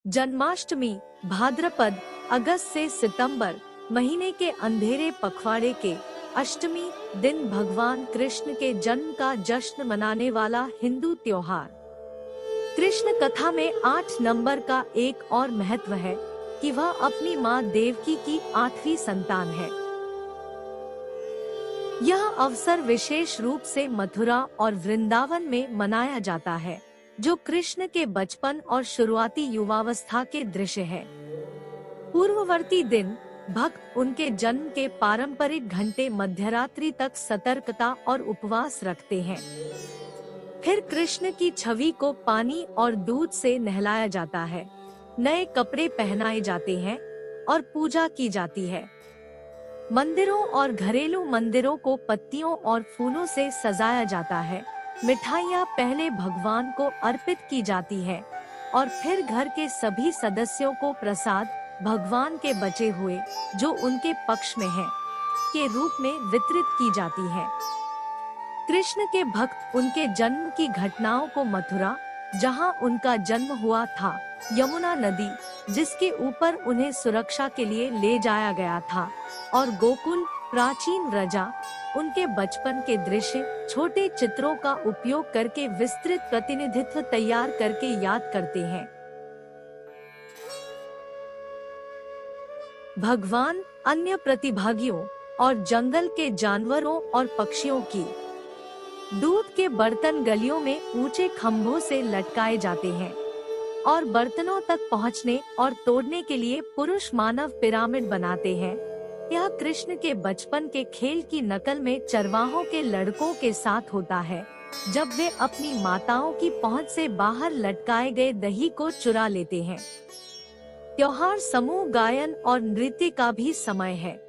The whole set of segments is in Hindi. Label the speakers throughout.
Speaker 1: जन्माष्टमी भाद्रपद अगस्त से सितंबर महीने के अंधेरे पखवाड़े के अष्टमी दिन भगवान कृष्ण के जन्म का जश्न मनाने वाला हिंदू त्योहार। कृष्ण कथा में 8 नंबर का एक और महत्व है कि वह अपनी मां देवकी की 8वीं संतान है। यह अवसर विशेष रूप से मथुरा और वृंदावन में मनाया जाता है, जो कृष्ण के बचपन और शुरुआती युवावस्था के दृश्य है। पूर्ववर्ती दिन भक्त उनके जन्म के पारंपरिक घंटे मध्यरात्रि तक सतर्कता और उपवास रखते हैं। फिर कृष्ण की छवि को पानी और दूध से नहलाया जाता है, नए कपड़े पहनाए जाते हैं और पूजा की जाती है। मंदिरों और घरेलू मंदिरों को पत्तियों और फूलों से सजाया जाता है। मिठाइयाँ पहले भगवान को अर्पित की जाती है और फिर घर के सभी सदस्यों को प्रसाद भगवान के बचे हुए, जो उनके पक्ष में है, के रूप में वितरित की जाती है। कृष्ण के भक्त उनके जन्म की घटनाओं को मथुरा, जहां उनका जन्म हुआ था, यमुना नदी, जिसके ऊपर उन्हें सुरक्षा के लिए ले जाया गया था, और गोकुल, प्राचीन व्रजा, उनके बचपन के दृश्य, छोटे चित्रों का उपयोग करके विस्तृत प्रतिनिधित्व तैयार करके याद करते हैं। भगवान अन्य प्रतिभागियों और जंगल के जानवरों और पक्षियों की दूध के बर्तन गलियों में ऊंचे खंभों से लटकाए जाते हैं और बर्तनों तक पहुंचने और तोड़ने के लिए पुरुष मानव पिरामिड बनाते हैं। यह कृष्ण के बचपन के खेल की नकल में चरवाहों के लड़कों के साथ होता है, जब वे अपनी माताओं की पहुंच से बाहर लटकाए गए दही को चुरा लेते हैं। त्योहार समूह गायन और नृत्य का भी समय है।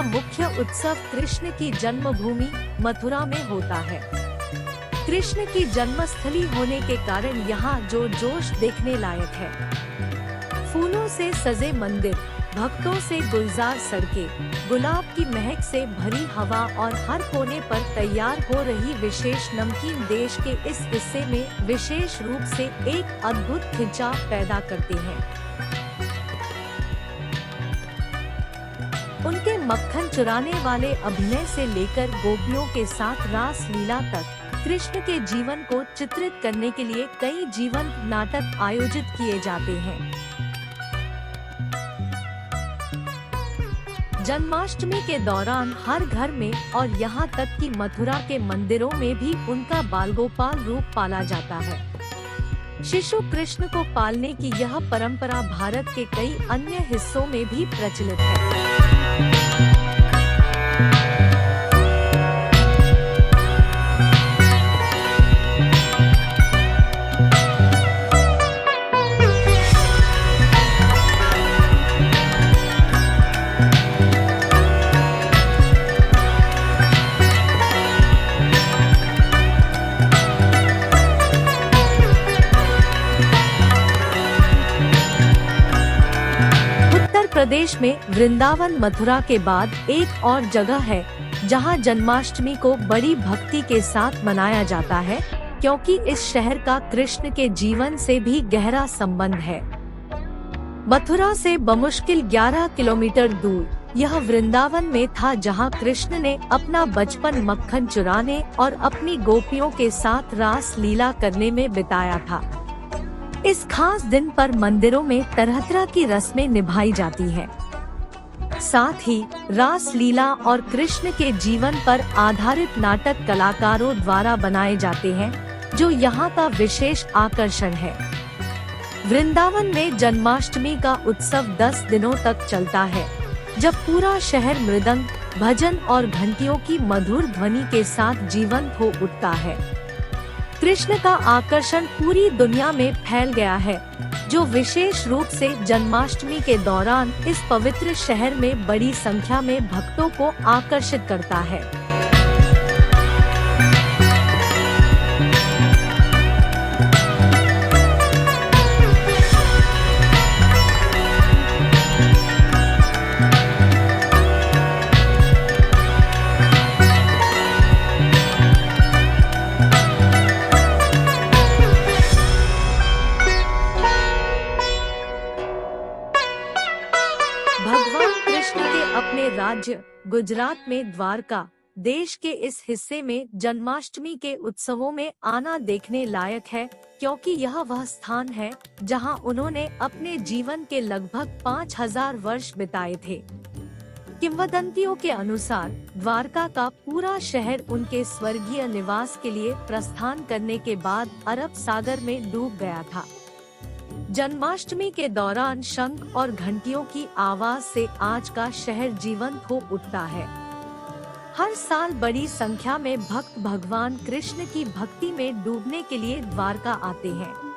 Speaker 1: मुख्य उत्सव कृष्ण की जन्मभूमि मथुरा में होता है। कृष्ण की जन्मस्थली होने के कारण यहाँ जो जोश देखने लायक है। फूलों से सजे मंदिर, भक्तों से गुलजार सड़कें, गुलाब की महक से भरी हवा और हर कोने पर तैयार हो रही विशेष नमकीन देश के इस हिस्से में विशेष रूप से एक अद्भुत खिंचाव पैदा करते हैं। उनके मक्खन चुराने वाले अभिनय से लेकर गोपियों के साथ रास लीला तक कृष्ण के जीवन को चित्रित करने के लिए कई जीवंत नाटक आयोजित किए जाते हैं। जन्माष्टमी के दौरान हर घर में और यहाँ तक कि मथुरा के मंदिरों में भी उनका बालगोपाल रूप पाला जाता है। शिशु कृष्ण को पालने की यह परंपरा भारत के कई अन्य हिस्सों में भी प्रचलित है। प्रदेश में वृंदावन मथुरा के बाद एक और जगह है जहां जन्माष्टमी को बड़ी भक्ति के साथ मनाया जाता है, क्योंकि इस शहर का कृष्ण के जीवन से भी गहरा संबंध है। मथुरा से बमुश्किल 11 किलोमीटर दूर यह वृंदावन में था, जहां कृष्ण ने अपना बचपन मक्खन चुराने और अपनी गोपियों के साथ रास लीला करने में बिताया था। इस खास दिन पर मंदिरों में तरह तरह की रस्में निभाई जाती हैं। साथ ही रास लीला और कृष्ण के जीवन पर आधारित नाटक कलाकारों द्वारा बनाए जाते हैं, जो यहाँ का विशेष आकर्षण है। वृंदावन में जन्माष्टमी का उत्सव 10 दिनों तक चलता है, जब पूरा शहर मृदंग, भजन और घंटियों की मधुर ध्वनि के साथ जीवंत हो उठता है। कृष्ण का आकर्षण पूरी दुनिया में फैल गया है, जो विशेष रूप से जन्माष्टमी के दौरान इस पवित्र शहर में बड़ी संख्या में भक्तों को आकर्षित करता है। भगवान कृष्ण के अपने राज्य गुजरात में द्वारका देश के इस हिस्से में जन्माष्टमी के उत्सवों में आना देखने लायक है, क्योंकि यह वह स्थान है जहां उन्होंने अपने जीवन के लगभग 5000 वर्ष बिताए थे। किंवदंतियों के अनुसार द्वारका का पूरा शहर उनके स्वर्गीय निवास के लिए प्रस्थान करने के बाद अरब सागर में डूब गया था। जन्माष्टमी के दौरान शंख और घंटियों की आवाज से आज का शहर जीवंत हो उठता है। हर साल बड़ी संख्या में भक्त भगवान कृष्ण की भक्ति में डूबने के लिए द्वारका आते हैं।